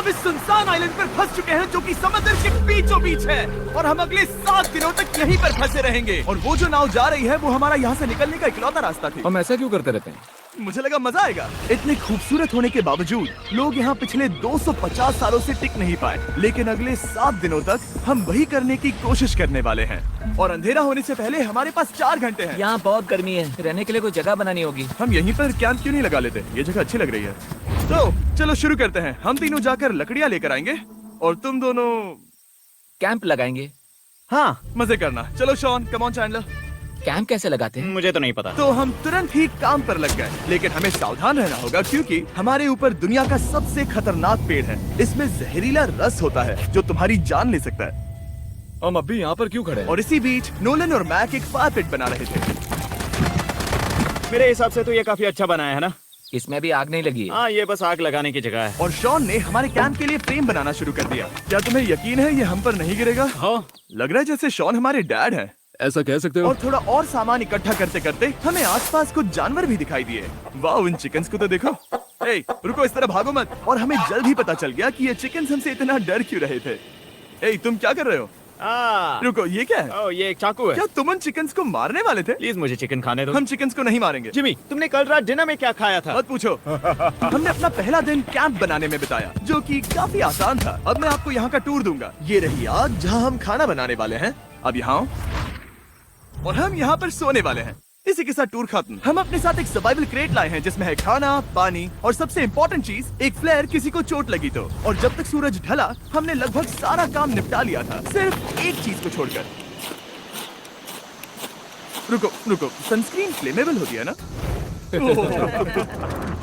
हम इस सुनसान आइलैंड पर फंस चुके हैं जो कि समुद्र के बीचों बीच है और हम अगले 7 दिनों तक यहीं पर फंसे रहेंगे। और वो जो नाव जा रही है वो हमारा यहाँ से निकलने का इकलौता रास्ता थी। हम ऐसा क्यों करते रहते हैं? मुझे लगा मजा आएगा। इतने खूबसूरत होने के बावजूद लोग यहाँ पिछले 250 सालों से टिक नहीं पाए, लेकिन अगले 7 दिनों तक हम वही करने की कोशिश करने वाले हैं। और अंधेरा होने से पहले हमारे पास 4 घंटे हैं। यहाँ बहुत गर्मी है, रहने के लिए कोई जगह बनानी होगी। हम यहीं पर कैंप क्यों नहीं लगा लेते? ये जगह अच्छी लग रही है। तो चलो शुरू करते हैं। हम तीनों जाकर लकड़ियाँ लेकर आएंगे और तुम दोनों कैंप लगाएंगे। हाँ मजे करना। चलो Shawn, come on Chandler. Camp कैसे लगाते हैं? मुझे तो नहीं पता। तो हम तुरंत ही काम पर लग गए, लेकिन हमें सावधान रहना होगा क्योंकि हमारे ऊपर दुनिया का सबसे खतरनाक पेड़ है। इसमें जहरीला रस होता है जो तुम्हारी जान ले सकता है। हम अभी यहाँ पर क्यों खड़े हैं? और इसी बीच नोलन और मैक एक फायर पिट बना रहे थे। मेरे हिसाब से तो ये काफी अच्छा बनाया है ना? इसमें भी आग नहीं लगी है। हाँ, ये बस आग लगाने की जगह है। और शॉन ने हमारे कैंप के लिए फ्रेम बनाना शुरू कर दिया। क्या तुम्हें यकीन है ये हम पर नहीं गिरेगा? हाँ, लग रहा है जैसे शॉन हमारे डैड हैं। ऐसा कह सकते हो? और थोड़ा और सामान इकट्ठा करते करते हमें आसपास कुछ जानवर भी दिखाई दिए। वाह, इन चिकन्स को तो देखो। ए, रुको, इस तरह भागो मत। और हमें जल्द ही पता चल गया कि ये चिकन्स हमसे इतना डर क्यों रहे थे। ए, तुम क्या कर रहे हो? रुको, ये क्या है? ये एक चाकू है। क्या तुम उन चिकन्स को मारने वाले थे? प्लीज मुझे चिकन खाने दो। हम चिकन्स को नहीं मारेंगे। जिमी, तुमने कल रात डिनर में क्या खाया था? मत पूछो। हमने अपना पहला दिन कैंप बनाने में बिताया, जो कि काफी आसान था। अब मैं आपको यहाँ का टूर दूंगा। ये रही आग जहाँ हम खाना बनाने वाले हैं। अब यहाँ आओ। और हम यहाँ पर सोने वाले हैं। इसी के साथ टूर खत्म। हम अपने साथ एक सर्वाइवल क्रेट लाए हैं जिसमें है खाना, पानी और सबसे इम्पोर्टेंट चीज, एक फ्लेयर किसी को चोट लगी तो। और जब तक सूरज ढला हमने लगभग सारा काम निपटा लिया था, सिर्फ एक चीज को छोड़कर। रुको, सनस्क्रीन फ्लेमेबल होती है ना?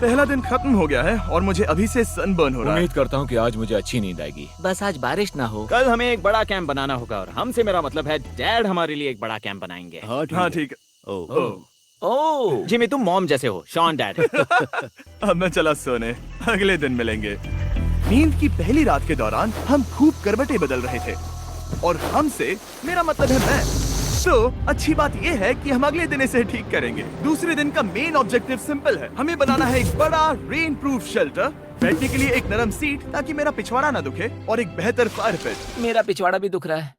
पहला दिन खत्म हो गया है और मुझे अभी से सनबर्न हो रहा है। उम्मीद करता हूँ कि आज मुझे अच्छी नींद आएगी। बस आज बारिश ना हो। कल हमें एक बड़ा कैंप बनाना होगा और हमसे मेरा मतलब है डैड हमारे लिए एक बड़ा कैंप बनाएंगे। हाँ ठीक है। ओह, जिमी, तुम मॉम जैसे हो, शॉन डैड। अब मैं चला सोने, अगले दिन मिलेंगे। नींद की पहली रात के दौरान हम खूब करवटें बदल रहे थे और हमसे मेरा मतलब है मैं। तो अच्छी बात यह है कि हम अगले दिन इसे ठीक करेंगे। दूसरे दिन का मेन ऑब्जेक्टिव सिंपल है। हमें बनाना है एक बड़ा रेन प्रूफ शेल्टर, बैठने के लिए एक नरम सीट ताकि मेरा पिछवाड़ा ना दुखे, और एक बेहतर फायर पिट। मेरा पिछवाड़ा भी दुख रहा है।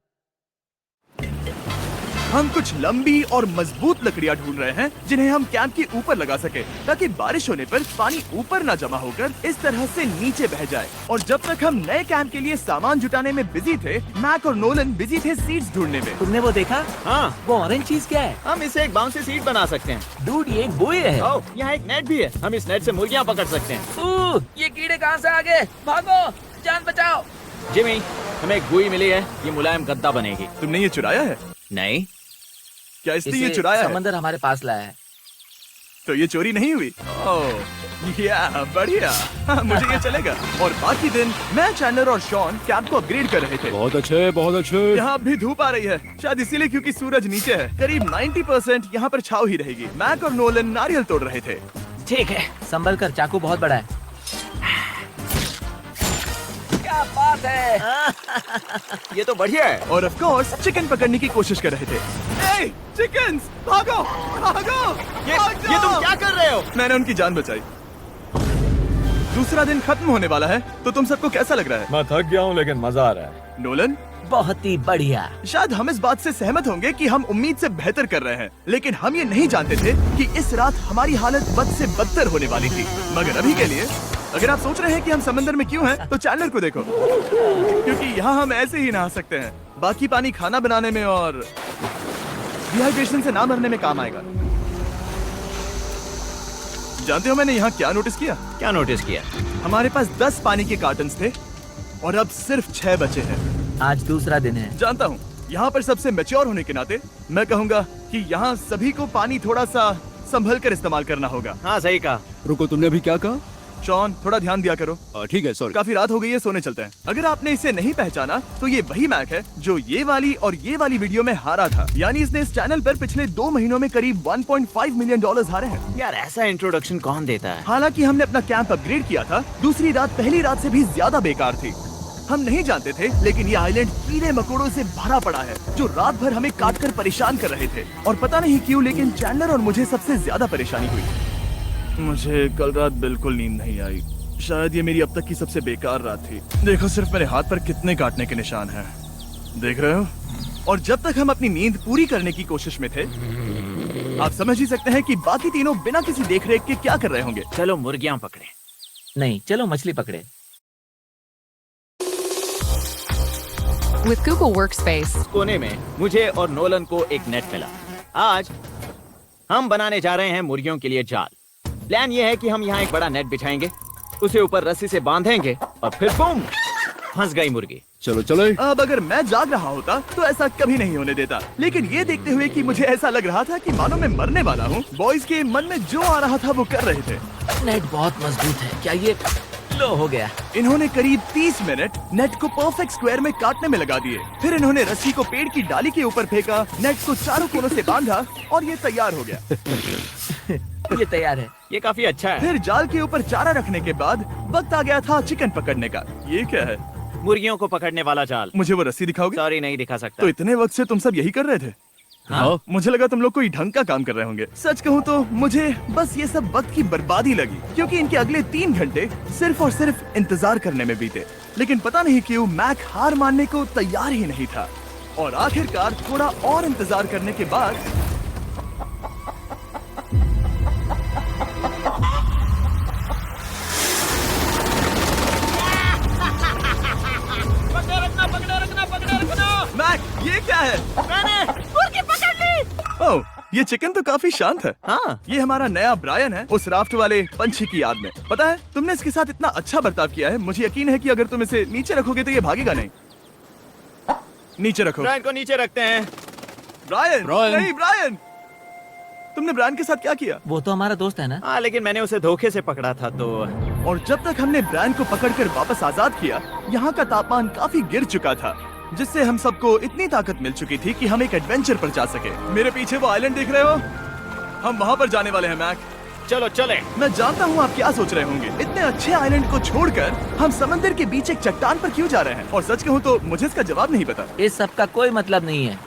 हम कुछ लंबी और मजबूत लकड़ियां ढूंढ रहे हैं जिन्हें हम कैंप के ऊपर लगा सके ताकि बारिश होने पर पानी ऊपर ना जमा होकर इस तरह से नीचे बह जाए। और जब तक हम नए कैंप के लिए सामान जुटाने में बिजी थे, मैक और नोलन बिजी थे सीड्स ढूंढने में। तुमने वो देखा? हाँ, वो ऑरेंज चीज क्या है? हम इसे एक बाउंसी सीट बना सकते हैं। डूड, ये एक बुए है। ओह, यहाँ एक नेट भी है। हम इस नेट से मुर्गियाँ पकड़ सकते हैं। ये कीड़े कहाँ से आ गए? भागो, जान बचाओ। जिमी, हमें एक बुई मिली है। ये मुलायम गद्दा बनेगी। तुमने ये चुराया है? नहीं, क्या इसने ये इसे चुराया है? समंदर हमारे पास लाया है। तो ये चोरी नहीं हुई? ओह या बढ़िया। हाँ, मुझे ये चलेगा। और बाकी दिन मैं, चैंडलर और शॉन कैंप को अपग्रेड कर रहे थे। बहुत अच्छे, बहुत अच्छे। यहाँ भी धूप आ रही है, शायद इसीलिए क्योंकि सूरज नीचे है। करीब 90% यहाँ पर छाव ही रहेगी। मैक और नोलन नारियल तोड़ रहे थे। ठीक है, संभल कर, चाकू बहुत बड़ा है। क्या बात है। ये तो बढ़िया है। और ऑफ कोर्स चिकन पकड़ने की कोशिश कर रहे थे। ए, चिकन्स, भागो, भागो, भाग ये तुम जाओ। क्या कर रहे हो? मैंने उनकी जान बचाई। दूसरा दिन खत्म होने वाला है, तो तुम सबको कैसा लग रहा है? मैं थक गया हूँ लेकिन मजा आ रहा है। नोलन, बहुत ही बढ़िया। शायद हम इस बात से सहमत होंगे कि हम उम्मीद से बेहतर कर रहे हैं, लेकिन हम ये नहीं जानते थे कि इस रात हमारी हालत बद से बदतर होने वाली थी। मगर अभी के लिए, अगर आप सोच रहे हैं कि हम समंदर में क्यों हैं, तो चैंडलर को देखो, क्योंकि यहाँ हम ऐसे ही नहा सकते हैं। बाकी पानी खाना बनाने में और डिहाइड्रेशन से ना मरने में काम आएगा। जानते हो मैंने यहाँ क्या नोटिस किया? क्या नोटिस किया? हमारे पास 10 पानी के कार्टन्स थे और अब सिर्फ 6 बचे हैं। आज दूसरा दिन है। जानता हूँ, यहाँ पर सबसे मैच्योर होने के नाते मैं कहूँगा कि यहाँ सभी को पानी थोड़ा सा संभल कर इस्तेमाल करना होगा। हाँ, सही कहा। रुको, तुमने अभी क्या कहा? शॉन, थोड़ा ध्यान दिया करो। ठीक है, सॉरी। काफी रात हो गई है, सोने चलते हैं। अगर आपने इसे नहीं पहचाना तो ये वही मैक है जो ये वाली और ये वाली वीडियो में हारा था। यानी इसने इस चैनल पर पिछले 2 महीनों में करीब $1.5 मिलियन हारे हैं। यार, ऐसा इंट्रोडक्शन कौन देता है? हालांकि हमने अपना कैंप अपग्रेड किया था, दूसरी रात पहली रात से भी ज्यादा बेकार थी। हम नहीं जानते थे, लेकिन ये आइलैंड कीड़े मकोड़ों से भरा पड़ा है जो रात भर हमें काटकर परेशान कर रहे थे। और पता नहीं क्यों, लेकिन चैंडलर और मुझे सबसे ज्यादा परेशानी हुई। मुझे कल रात बिल्कुल नींद नहीं आई। शायद ये मेरी अब तक की सबसे बेकार रात थी। देखो सिर्फ मेरे हाथ पर कितने काटने के निशान हैं। देख रहे हो? और जब तक हम अपनी नींद पूरी करने की कोशिश में थे, आप समझ ही सकते हैं कि बाकी तीनों बिना किसी देखरेख के क्या कर रहे होंगे। चलो मुर्गियां पकड़े। नहीं, चलो मछली पकड़े। With Google Workspace, कोने में मुझे और नोलन को एक नेट मिला। आज हम बनाने जा रहे हैं मुर्गियों के लिए जाल। प्लान ये है कि हम यहाँ एक बड़ा नेट बिछाएंगे, उसे ऊपर रस्सी से बांधेंगे और फिर बूम, फंस गई मुर्गी। चलो चलो। अब अगर मैं जाग रहा होता तो ऐसा कभी नहीं होने देता, लेकिन ये देखते हुए कि मुझे ऐसा लग रहा था कि मानो मैं मरने वाला हूँ, बॉयज के मन में जो आ रहा था वो कर रहे थे। नेट बहुत मजबूत है। क्या ये लो हो गया? इन्होंने करीब 30 मिनट नेट को परफेक्ट स्क्वायर में काटने में लगा दिए। फिर इन्होंने रस्सी को पेड़ की डाली के ऊपर फेंका, नेट को चारों कोनों से बांधा और ये तैयार हो गया। ये तैयार है। ये काफी अच्छा है। फिर जाल के ऊपर चारा रखने के बाद वक्त आ गया था चिकन पकड़ने का। ये क्या है? मुर्गियों को पकड़ने वाला जाल। मुझे वो रस्सी दिखाओगे? सॉरी, नहीं दिखा सकता। तो इतने वक्त से तुम सब यही कर रहे थे? हाँ। मुझे लगा तुम लोग कोई ढंग का काम कर रहे होंगे। सच कहूँ तो मुझे बस ये सब वक्त की बर्बादी लगी, क्योंकि इनके अगले 3 घंटे सिर्फ और सिर्फ इंतजार करने में बीते। लेकिन पता नहीं क्यों मैक हार मानने को तैयार ही नहीं था, और आखिरकार थोड़ा और इंतजार करने के बाद मैक, ये क्या है? मैंने मुर्गी पकड़ ली। ओह, ये चिकन तो काफी शांत है। हाँ। ये हमारा नया ब्रायन है, उस राफ्ट वाले पंछी की याद में। पता है, तुमने इसके साथ इतना अच्छा बर्ताव किया है, मुझे यकीन है कि अगर तुम इसे नीचे रखोगे तो ये भागेगा नहीं। नीचे रखो। ब्रायन को नीचे रखते हैं। Brian, Brian. नहीं ब्रायन। तुमने ब्रायन के साथ क्या किया? वो तो हमारा दोस्त है ना। हाँ, लेकिन मैंने उसे धोखे से पकड़ा था तो। और जब तक हमने ब्रायन को पकड़कर वापस आजाद किया, यहाँ का तापमान काफी गिर चुका था, जिससे हम सबको इतनी ताकत मिल चुकी थी कि हम एक एडवेंचर पर जा सके। मेरे पीछे वो आइलैंड देख रहे हो? हम वहाँ पर जाने वाले हैं मैक। चलो चले। मैं जानता हूँ आप क्या सोच रहे होंगे, इतने अच्छे आइलैंड को छोड़कर हम समंदर के बीच एक चट्टान पर क्यों जा रहे हैं? और सच कहूँ तो मुझे इसका जवाब नहीं पता। इस सब का कोई मतलब नहीं है।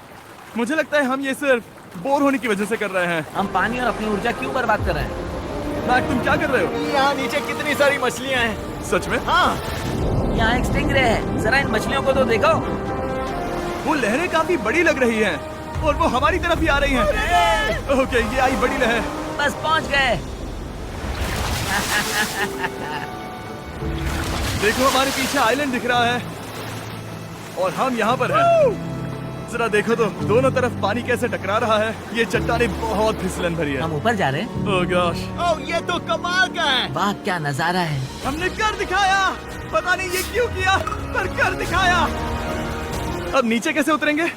मुझे लगता है हम ये सिर्फ बोर होने की वजह से कर रहे हैं। हम पानी और अपनी ऊर्जा क्यों बर्बाद कर रहे हैं? मैक, तुम क्या कर रहे हो? यहाँ नीचे कितनी सारी मछलियाँ हैं। सच में? हाँ। यहाँ एक स्टिंगरे है। जरा इन मछलियों को तो देखो। वो लहरें काफी बड़ी लग रही हैं, और वो हमारी तरफ ही आ रही हैं। ओके, ये आई बड़ी लहर। बस पहुँच गए। देखो, हमारे पीछे आइलैंड दिख रहा है और हम यहाँ पर हैं। जरा देखो तो दोनों तरफ पानी कैसे टकरा रहा है। ये चट्टानें बहुत फिसलन भरी है। हम ऊपर जा रहे हैं। ओह गॉश, ओह, ये तो कमाल का है। वाह, क्या नजारा है। हमने कर दिखाया। पता नहीं ये क्यों किया, पर कर दिखाया। अब नीचे कैसे उतरेंगे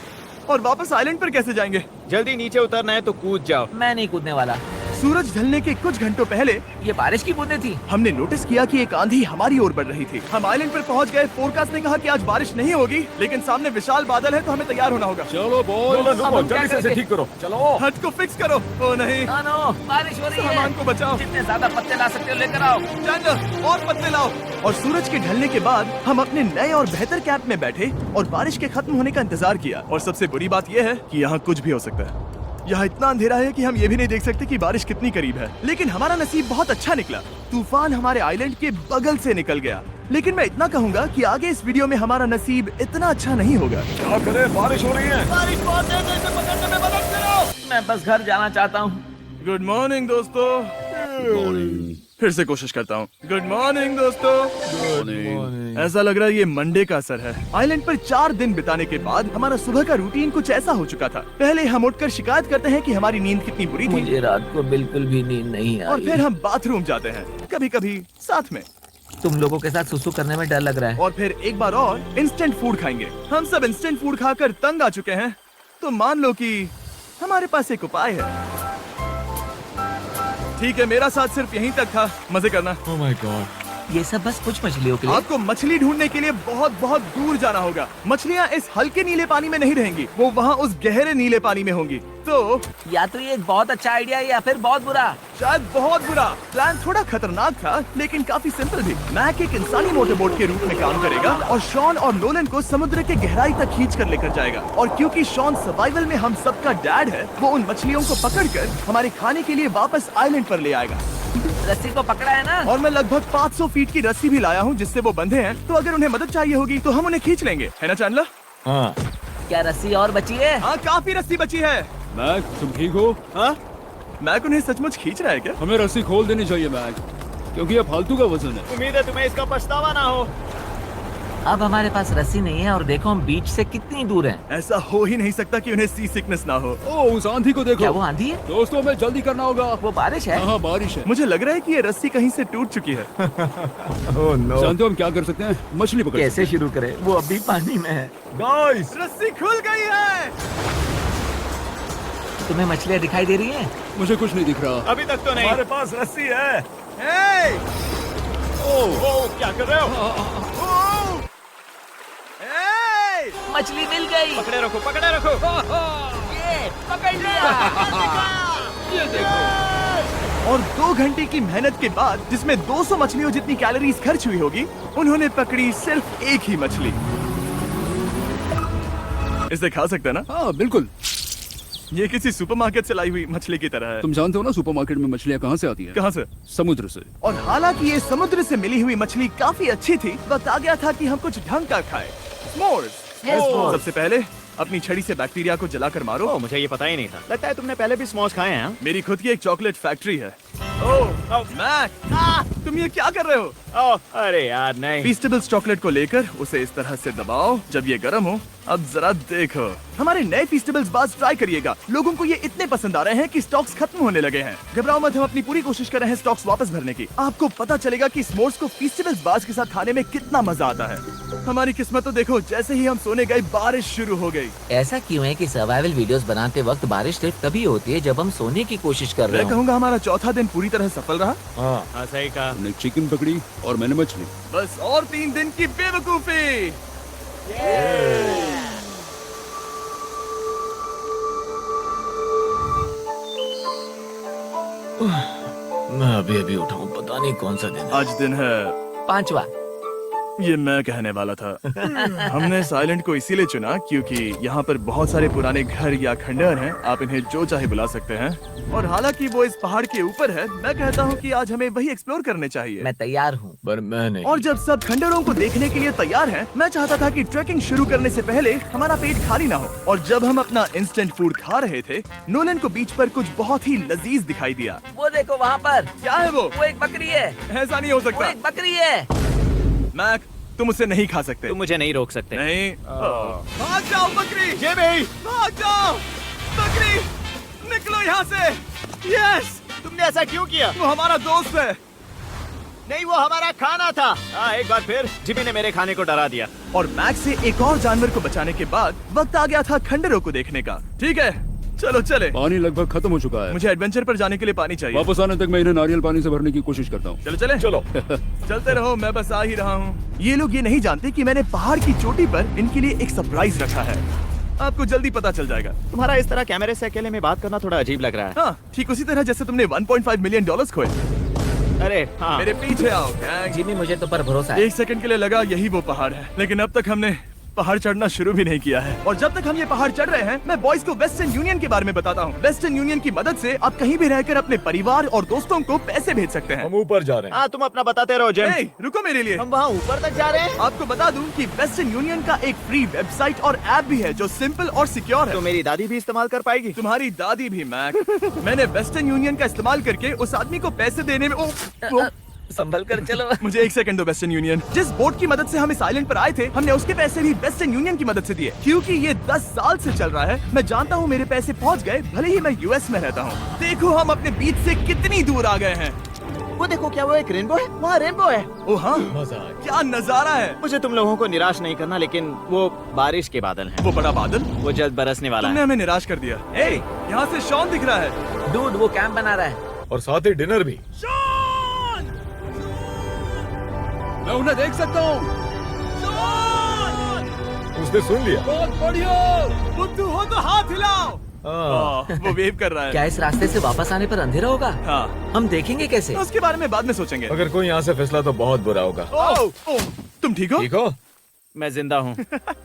और वापस आइलैंड पर कैसे जाएंगे? जल्दी नीचे उतरना है तो कूद जाओ। मैं नहीं कूदने वाला। सूरज ढलने के कुछ घंटों पहले ये बारिश की बूंदें थी। हमने नोटिस किया कि एक आंधी हमारी ओर बढ़ रही थी। हम आइलैंड पर पहुंच गए। फोरकास्ट ने कहा कि आज बारिश नहीं होगी, लेकिन सामने विशाल बादल है, तो हमें तैयार होना होगा। चलो बॉय, अब हम क्या जल्दी से इसे करेंगे? ठीक करो। चलो। हट को फिक्स करो। ओ नहीं, नो, बारिश हो रही है। सामान को बचाओ। जितने ज्यादा पत्ते ला सकते हो लेकर आओ। चैंडलर, और पत्ते लाओ। और सूरज के ढलने के बाद हम अपने नए और बेहतर कैंप में बैठे और बारिश के खत्म होने का इंतजार किया। और सबसे बुरी बात यह है कि यहाँ कुछ भी हो सकता है। यहाँ इतना अंधेरा है कि हम ये भी नहीं देख सकते कि बारिश कितनी करीब है। लेकिन हमारा नसीब बहुत अच्छा निकला। तूफान हमारे आइलैंड के बगल से निकल गया। लेकिन मैं इतना कहूँगा कि आगे इस वीडियो में हमारा नसीब इतना अच्छा नहीं होगा। क्या करें, बारिश हो रही है। बारिश बहुत तेज है, इसे पकड़ने में मदद करो। मैं बस घर जाना चाहता हूँ। गुड मॉर्निंग दोस्तों। फिर से कोशिश करता हूँ। गुड मॉर्निंग दोस्तों। ऐसा लग रहा है ये मंडे का असर है। आइलैंड पर 4 दिन बिताने के बाद हमारा सुबह का रूटीन कुछ ऐसा हो चुका था। पहले हम उठकर शिकायत करते हैं कि हमारी नींद कितनी बुरी थी, मुझे रात को बिल्कुल भी नींद नहीं और आई। फिर हम बाथरूम जाते हैं, कभी कभी साथ में, तुम लोगों के साथ सुसु करने में डर लग रहा है। और फिर एक बार और इंस्टेंट फूड खाएंगे। हम सब इंस्टेंट फूड खाकर तंग आ चुके हैं, तो मान लो कि हमारे पास एक उपाय है। ठीक है, मेरा साथ सिर्फ यहीं तक था। मजे करना। Oh my God. ये सब बस कुछ मछलियों के लिए। आपको मछली ढूंढने के लिए बहुत बहुत दूर जाना होगा। मछलियाँ इस हल्के नीले पानी में नहीं रहेंगी, वो वहाँ उस गहरे नीले पानी में होंगी। तो या तो ये एक बहुत अच्छा आइडिया है या फिर बहुत बुरा। शायद बहुत बुरा। प्लान थोड़ा खतरनाक था, लेकिन काफी सिंपल भी। मैक एक इंसानी मोटरबोट के रूप में काम करेगा और शॉन और नोलन को समुद्र के गहराई तक खींच कर लेकर जाएगा। और क्योंकि शॉन सर्वाइवल में हम सबका डैड है, वो उन मछलियों को पकड़कर हमारे खाने के लिए वापस आइलैंड पर ले आएगा। रस्सी को पकड़ा है ना? और मैं लगभग 500 फीट की रस्सी भी लाया हूँ जिससे वो बंधे हैं, तो अगर उन्हें मदद चाहिए होगी तो हम उन्हें खींच लेंगे, है ना चैंडलर? हाँ। क्या रस्सी और बची है? हाँ, काफी रस्सी बची है। मैक, तुम ठीक हो? हाँ, मैक उन्हें सचमुच खींच रहा है क्या? हमें रस्सी खोल देनी चाहिए मैक, क्योंकि ये फालतू का वजन है। उम्मीद है तुम्हें इसका पछतावा ना हो। अब हमारे पास रस्सी नहीं है और देखो हम बीच से कितनी दूर हैं। ऐसा हो ही नहीं सकता कि उन्हें सी सिकनेस ना हो। ओ, उस आंधी को देखो। क्या वो आंधी है? दोस्तों, हमें जल्दी करना होगा। वो बारिश है? हाँ, बारिश है। मुझे लग रहा है कि ये रस्सी कहीं से टूट चुकी है। जानते हो हम क्या कर सकते हैं? मछली पकड़ कैसे शुरू करें? वो अभी पानी में है। गाइस, रस्सी खुल गई है। तुम्हें मछलियाँ दिखाई दे रही हैं? मुझे कुछ नहीं दिख रहा। अभी तक तो नहीं। पास रस्सी है। हे! ओ, क्या कर रहे हो? ओ! हे! मछली मिल गई। पकड़े रखो, पकड़े रखो। ये पकड़ लिया। ये देखो। और 2 घंटे की मेहनत के बाद, जिसमें 200 मछलियों जितनी कैलोरीज खर्च हुई होगी, उन्होंने पकड़ी सिर्फ एक ही मछली। इसे खा सकते हैं ना? हाँ, बिल्कुल। ये किसी सुपरमार्केट से लाई हुई मछली की तरह है। तुम जानते हो ना सुपरमार्केट में मछलियाँ कहाँ से आती हैं? कहाँ से? समुद्र से। और हालांकि ये समुद्र से मिली हुई मछली काफी अच्छी थी, वक्त आ गया था कि हम कुछ ढंग का खाएं। S'mores। सबसे पहले अपनी छड़ी से बैक्टीरिया को जलाकर मारो। ओ, मुझे ये पता ही नहीं था। लगता है तुमने पहले भी स्मोक्स खाए हैं। हाँ? मेरी खुद की एक चॉकलेट फैक्ट्री है। मैक, तुम ये क्या कर रहे हो? ओ, अरे यार नहीं। फीस्टेबल्स चॉकलेट को लेकर उसे इस तरह से दबाओ जब ये गर्म हो। अब जरा देखो, हमारे नए फीस्टेबल्स बार्स ट्राई करिएगा। लोगों को ये इतने पसंद आ रहे हैं कि स्टॉक्स खत्म होने लगे हैं। घबराओ मत, हम अपनी पूरी कोशिश कर रहे हैं स्टॉक्स वापस भरने की। आपको पता चलेगा कि s'mores को फीस्टेबल्स बार्स के साथ खाने में कितना मजा आता है। हमारी किस्मत तो देखो, जैसे ही हम सोने गए बारिश शुरू हो गई। ऐसा क्यों है कि सर्वाइवल वीडियोस बनाते वक्त बारिश सिर्फ तभी होती है जब हम सोने की कोशिश कर रहे मैं हो? कहूँगा हमारा चौथा दिन पूरी तरह सफल रहा। हाँ, सही कहा। तुमने चिकन पकड़ी और मैंने मछली। बस और 3 दिन की बेवकूफी। मैं अभी उठा हूँ, पता नहीं कौन सा दिन। आज दिन है 5वां। ये मैं कहने वाला था। हमने साइलेंट को इसीलिए चुना क्योंकि यहाँ पर बहुत सारे पुराने घर या खंडहर हैं, आप इन्हें जो चाहे बुला सकते हैं। और हालांकि वो इस पहाड़ के ऊपर है, मैं कहता हूँ कि आज हमें वही एक्सप्लोर करने चाहिए। मैं तैयार हूँ। पर मैं नहीं। और जब सब खंडहरों को देखने के लिए तैयार हैं, मैं चाहता था कि ट्रैकिंग शुरू करने से पहले हमारा पेट खाली ना हो। और जब हम अपना इंस्टेंट फूड खा रहे थे, नोलन को बीच पर कुछ बहुत ही लजीज दिखाई दिया। वो देखो वहाँ पर। क्या है वो? वो एक बकरी है। ऐसा नहीं हो वो सकता। एक बकरी है। मैक, तुम उसे नहीं खा सकते। तुम मुझे नहीं रोक सकते। नहीं। भाग जाओ बकरी। ये भी। भाग जाओ बकरी, निकलो यहाँ से। यस, तुमने ऐसा क्यों किया? वो हमारा दोस्त है। नहीं, वो हमारा खाना था। एक बार फिर जिमी ने मेरे खाने को डरा दिया। और मैक्स से एक और जानवर को बचाने के बाद वक्त आ गया था खंडहरों को देखने का। ठीक है, चलो चले। पानी लगभग खत्म हो चुका है। मुझे एडवेंचर पर जाने के लिए पानी चाहिए। वापस आने तक मैं इन्हें नारियल पानी से भरने की कोशिश करता हूँ। चलो चले। चलो। चलते रहो, मैं बस आ ही रहा हूँ। ये लोग ये नहीं जानते कि मैंने पहाड़ की चोटी पर इनके लिए एक सरप्राइज रखा है। आपको जल्दी पता चल जाएगा। तुम्हारा इस तरह कैमरे से अकेले में बात करना थोड़ा अजीब लग रहा है। हाँ, ठीक उसी तरह जैसे तुमने $1.5 मिलियन खोए। अरे हाँ। मेरे पीछे आओ गैंग। जिमी, मुझे तो पर भरोसा है। 1 सेकंड के लिए लगा यही वो पहाड़ है, लेकिन अब तक हमने पहाड़ चढ़ना शुरू भी नहीं किया है। और जब तक हम ये पहाड़ चढ़ रहे हैं, मैं बॉयज को वेस्टर्न यूनियन के बारे में बताता हूँ। वेस्टर्न यूनियन की मदद से आप कहीं भी रहकर अपने परिवार और दोस्तों को पैसे भेज सकते हैं। हम ऊपर जा रहे हैं। हाँ, तुम अपना बताते रहो जिम। Hey, रुको मेरे लिए। हम वहाँ ऊपर तक जा रहे हैं। आपको बता दूं कि वेस्टर्न यूनियन का एक फ्री वेबसाइट और ऐप भी है जो सिंपल और सिक्योर है। तो मेरी दादी भी इस्तेमाल कर पाएगी। तुम्हारी दादी भी मैक। मैंने वेस्टर्न यूनियन का इस्तेमाल करके उस आदमी को पैसे देने में संभल कर चलो। मुझे 1 सेकंड दो। वेस्टर्न यूनियन, जिस बोट की मदद से हम इस आइलैंड पर आए थे, हमने उसके पैसे भी वेस्टर्न यूनियन की मदद से दिए। क्योंकि ये 10 साल से चल रहा है, मैं जानता हूँ मेरे पैसे पहुँच गए, भले ही मैं यूएस में रहता हूँ। देखो हम अपने बीच से कितनी दूर आ गए हैं। वो देखो, क्या वो एक रेनबो है? वहाँ रेनबो है। ओ हाँ, क्या नजारा है। मुझे तुम लोगों को निराश नहीं करना, लेकिन वो बारिश के बादल हैं। वो बड़ा बादल, वो जल्द बरसने वाला तुमने है। हमें निराश कर दिया। ए, यहाँ से शॉन दिख रहा है। डूड, वो कैंप बना रहा है। और साथ ही डिनर भी। शॉन! मैं उन्हें देख सकता हूँ। शॉन! उसने सुन लिया। बहुत बढ़िया। बुद्धू हो तो हाथ हिलाओ। वो वेव कर रहा है। क्या इस रास्ते से वापस आने पर अंधेरा होगा? हाँ, हम देखेंगे कैसे? उसके बारे में बाद में सोचेंगे। अगर कोई यहाँ से फिसला तो बहुत बुरा होगा। ओह, तुम ठीक हो? ठीक हो? मैं जिंदा हूँ।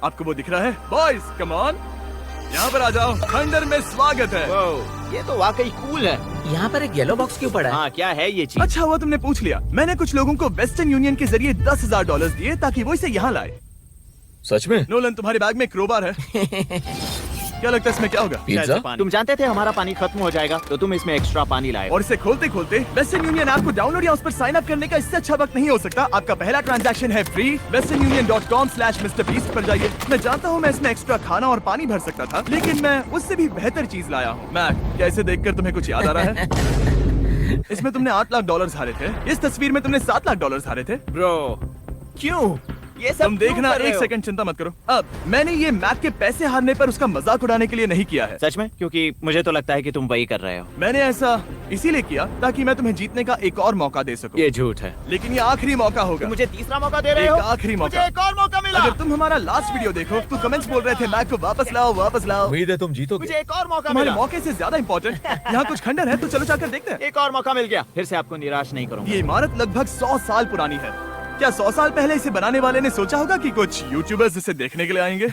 आपको वो दिख रहा है? बॉयज कम ऑन, यहाँ पर आ जाओ। खंडर में स्वागत है। ये तो वाकई कूल है। यहाँ पर एक येलो बॉक्स क्यों पड़ा है? हाँ, क्या है ये चीज? अच्छा हुआ तुमने पूछ लिया। मैंने कुछ लोगों को वेस्टर्न यूनियन के जरिए $10,000 दिए ताकि वो इसे यहाँ लाए। सच में? नोलन, तुम्हारे बैग में क्रोबार है। क्या लगता है इसमें क्या होगा? पिज्जा? तुम जानते थे हमारा पानी खत्म हो जाएगा, तो तुम इसमें एक्स्ट्रा पानी लाए। और इसे खोलते खोलते वेस्टर्न यूनियन ऐप को डाउनलोड या उस पर साइन अप करने का इससे अच्छा वक्त नहीं हो सकता। आपका पहला ट्रांजैक्शन है फ्री। westernunion.com/MrBeast पर जाइए। मैं जानता हूँ मैं इसमें एक्स्ट्रा खाना और पानी भर सकता था, लेकिन मैं उससे भी बेहतर चीज लाया हूँ। मैक, क्या इसे देखकर तुम्हें कुछ याद आ रहा है? इसमें तुमने $8 लाख हारे थे। इस तस्वीर में तुमने $7 लाख हारे थे। ब्रो, क्यों? ये सब तुम देखना, क्यों कर रहे एक हो? सेकंड चिंता मत करो। अब मैंने ये मैक के पैसे हारने पर उसका मजाक उड़ाने के लिए नहीं किया है। सच में? क्योंकि मुझे तो लगता है कि तुम वही कर रहे हो। मैंने ऐसा इसीलिए किया ताकि मैं तुम्हें जीतने का एक और मौका दे सकूं। ये झूठ है। लेकिन ये आखिरी मौका होगा। तुम मुझे तीसरा मौका दे रहे हो? एक आखिरी मौका। मुझे एक और मौका मिला। अगर तुम हमारा लास्ट वीडियो देखो तो कमेंट्स बोल रहे थे मैक को वापस लाओ, वापस लाओ। उम्मीद है तुम जीतोगे। मुझे एक और मौका तुम्हारे मिला। मौके से ज्यादा इम्पोर्टेंट यहाँ कुछ खंडर है, तो चलो जाकर देखते हैं। एक और मौका मिल गया। फिर से आपको निराश नहीं करूंगा। ये इमारत लगभग 100 साल पुरानी है। क्या 100 साल पहले इसे बनाने वाले ने सोचा होगा कि कुछ यूट्यूबर्स इसे देखने के लिए आएंगे?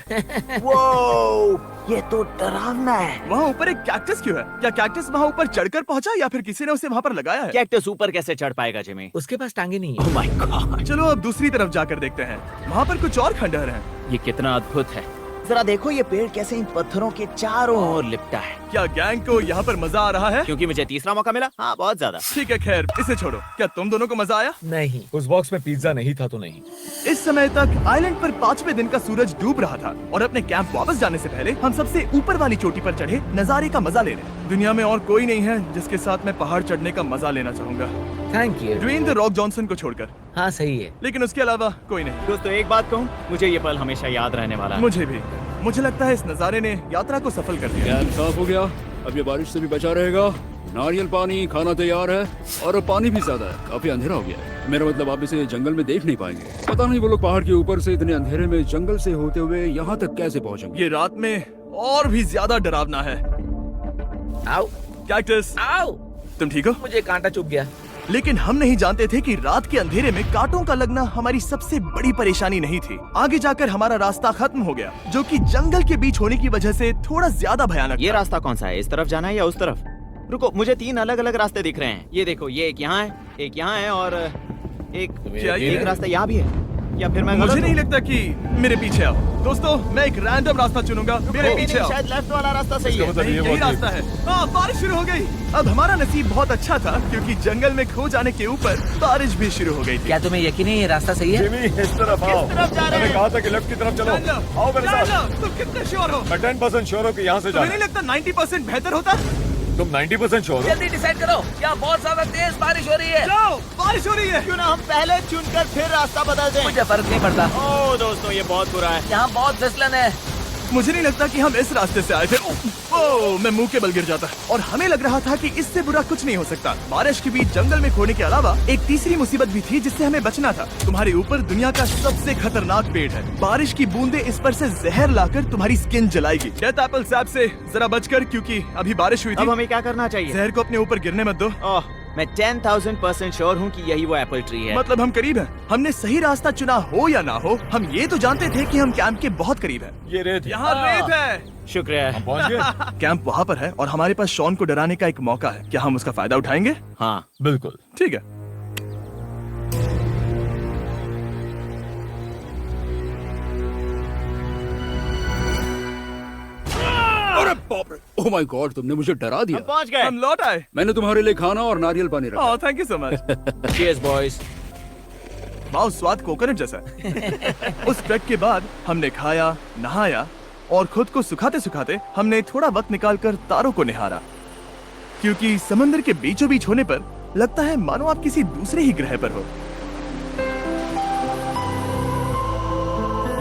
ये तो डरावना है। वहाँ ऊपर एक कैक्टस क्यों है? क्या कैक्टस वहाँ ऊपर चढ़कर पहुँचा या फिर किसी ने उसे वहाँ पर लगाया है? कैक्टस ऊपर कैसे चढ़ पाएगा जिमी? उसके पास टांगे नहीं है। ओह माय गॉड, चलो अब दूसरी तरफ जाकर देखते हैं। वहाँ पर कुछ और खंडहर हैं। ये कितना अद्भुत है। जरा देखो ये पेड़ कैसे इन पत्थरों के चारों ओर लिपटा है। क्या गैंग को यहाँ पर मजा आ रहा है? क्योंकि मुझे तीसरा मौका मिला। हाँ, बहुत ज्यादा। ठीक है, खैर इसे छोड़ो। क्या तुम दोनों को मजा आया? नहीं। उस बॉक्स में पिज्जा नहीं था तो नहीं। इस समय तक आइलैंड पर 5वें दिन का सूरज डूब रहा था और अपने कैंप वापस जाने से पहले हम सबसे ऊपर वाली चोटी पर चढ़े नजारे का मजा ले रहे। दुनिया में और कोई नहीं है जिसके साथ मैं पहाड़ चढ़ने का मजा लेना चाहूंगा, thank you. Dwayne the Rock Johnson को छोड़कर। हाँ सही है। लेकिन उसके अलावा कोई नहीं। दोस्तों, एक बात कहूँ, मुझे ये पल हमेशा याद रहने वाला है। मुझे भी। मुझे लगता है इस नजारे ने यात्रा को सफल कर दिया। कैंप साफ हो गया, अब ये बारिश से भी बचा रहेगा। नारियल पानी, खाना तैयार है और अब पानी भी ज्यादा है। काफी अंधेरा हो गया है। मेरा मतलब आप इसे जंगल में देख नहीं पाएंगे। पता नहीं वो लोग पहाड़ के ऊपर से इतने अंधेरे में जंगल से होते हुए यहाँ तक कैसे पहुँचेंगे। ये रात में और भी ज्यादा डरावना है। आओ कैक्टस, आओ, तुम ठीक हो? मुझे कांटा चुभ गया। लेकिन हम नहीं जानते थे कि रात के अंधेरे में कांटों का लगना हमारी सबसे बड़ी परेशानी नहीं थी। आगे जाकर हमारा रास्ता खत्म हो गया, जो कि जंगल के बीच होने की वजह से थोड़ा ज्यादा भयानक ये था। रास्ता कौन सा है? इस तरफ जाना है या उस तरफ? रुको, मुझे 3 अलग अलग रास्ते दिख रहे हैं। ये देखो, ये एक यहाँ है, एक यहाँ है और क्या ये एक है? रास्ता यहाँ भी है। या फिर मैं मुझे गलत नहीं हूँ? लगता कि मेरे पीछे आओ। दोस्तों, मैं एक रैंडम रास्ता चुनूंगा। मेरे नहीं, पीछे नहीं, आओ। शायद लेफ्ट वाला रास्ता सही है। नहीं, यही रास्ता है। हाँ, बारिश शुरू हो गई। अब हमारा नसीब बहुत अच्छा था क्योंकि जंगल में खो जाने के ऊपर बारिश भी शुरू हो गई थी। क्या तुम्हें यकीन है ये रास्ता सही है? जिमी, इस तरफ आओ। तरफ जा रहे मैंने हैं? कहा था कि लेफ्ट की तरफ चलो। जान लो, आओ मेरे जान साथ। लो, तुम कितने श्योर हो? मैं 10% श्योर हूँ कि यहाँ से तुम्हें जाना नहीं है। लगता 90% बेहतर होता? तुम 90% श्योर हो? जल्दी डिसाइड करो। क्या बहुत ज्यादा तेज बारिश हो रही है? जाओ, बारिश हो रही है। क्यों ना हम पहले चुनकर फिर रास्ता बदल दें? मुझे फर्क नहीं पड़ता। ओह दोस्तों, ये बहुत बुरा है। यहाँ बहुत फिसलन है। मुझे नहीं लगता कि हम इस रास्ते से आए थे। ओह, मैं मुंह के बल गिर जाता। और हमें लग रहा था कि इससे बुरा कुछ नहीं हो सकता। बारिश के बीच जंगल में खोने के अलावा एक तीसरी मुसीबत भी थी जिससे हमें बचना था। तुम्हारे ऊपर दुनिया का सबसे खतरनाक पेड़ है। बारिश की बूंदें इस पर से जहर लाकर तुम्हारी स्किन जलाएगी। डेथ एप्पल सैप से जरा बचकर, क्योंकि अभी बारिश हुई अब थी। हमें क्या करना चाहिए? जहर को अपने ऊपर गिरने मत दो। ओह, मैं 10,000% श्योर हूँ कि यही वो एप्पल ट्री है। मतलब हम करीब हैं। हमने सही रास्ता चुना हो या ना हो, हम ये तो जानते थे कि हम कैंप के बहुत करीब हैं। ये रेत है। यहाँ रेत है। शुक्रिया। हम पहुँच गए। कैंप वहाँ पर है और हमारे पास शॉन को डराने का एक मौका है। क्या हम उसका फायदा उठाएंगे? हाँ, बिल्कुल। ठीक है। अरे बाप रे, ओह माय गॉड, तुमने मुझे डरा दिया। हम पहुँच गए। हम लौट आए। मैंने तुम्हारे लिए खाना और नारियल पानी रखा। Oh, thank you so much. Cheers boys. वाह, स्वाद कोकोनट जैसा है। उस ट्रैक के बाद हमने खाया, नहाया और खुद को सुखाते सुखाते हमने थोड़ा वक्त निकालकर तारों को निहारा, क्योंकि समंदर के बीचों बीच होने पर लगता है मानो आप किसी दूसरे ही ग्रह पर हो।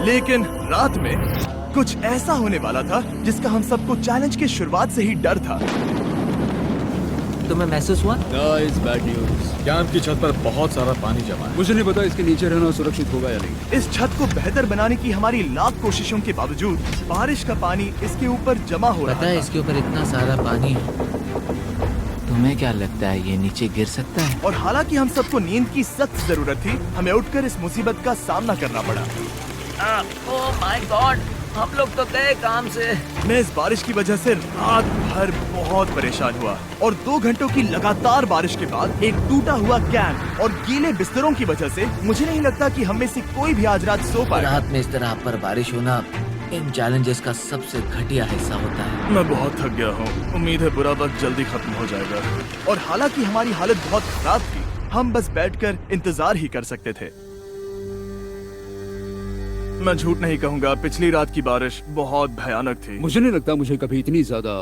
लेकिन रात में कुछ ऐसा होने वाला था जिसका हम सबको चैलेंज के शुरुआत से ही डर था। तुम्हें महसूस हुआ? Guys, bad news. कैंप की छत पर बहुत सारा पानी जमा है। मुझे नहीं पता इसके नीचे रहना सुरक्षित होगा या नहीं। इस छत को बेहतर बनाने की हमारी लाख कोशिशों के बावजूद बारिश का पानी इसके ऊपर जमा हो रहा पता है था। इसके ऊपर इतना सारा पानी है। तुम्हें क्या लगता है ये नीचे गिर सकता है? और हालांकि हम सबको नींद की सख्त जरूरत थी, हमें उठकर इस मुसीबत का सामना करना पड़ा। ओह माय गॉड, हम लोग तो गए काम से। मैं इस बारिश की वजह से रात भर बहुत परेशान हुआ और 2 घंटों की लगातार बारिश के बाद एक टूटा हुआ कैंप और गीले बिस्तरों की वजह से मुझे नहीं लगता कि हम में से कोई भी आज रात सो पाएगा। रात में इस तरह पर बारिश होना इन चैलेंजेस का सबसे घटिया हिस्सा होता है। मैं बहुत थक गया हूँ। उम्मीद है बुरा वक्त जल्दी खत्म हो जाएगा। और हालांकि हमारी हालत बहुत खराब थी, हम बस बैठकर इंतजार ही कर सकते थे। मैं झूठ नहीं कहूंगा, पिछली रात की बारिश बहुत भयानक थी। मुझे नहीं लगता मुझे कभी इतनी ज्यादा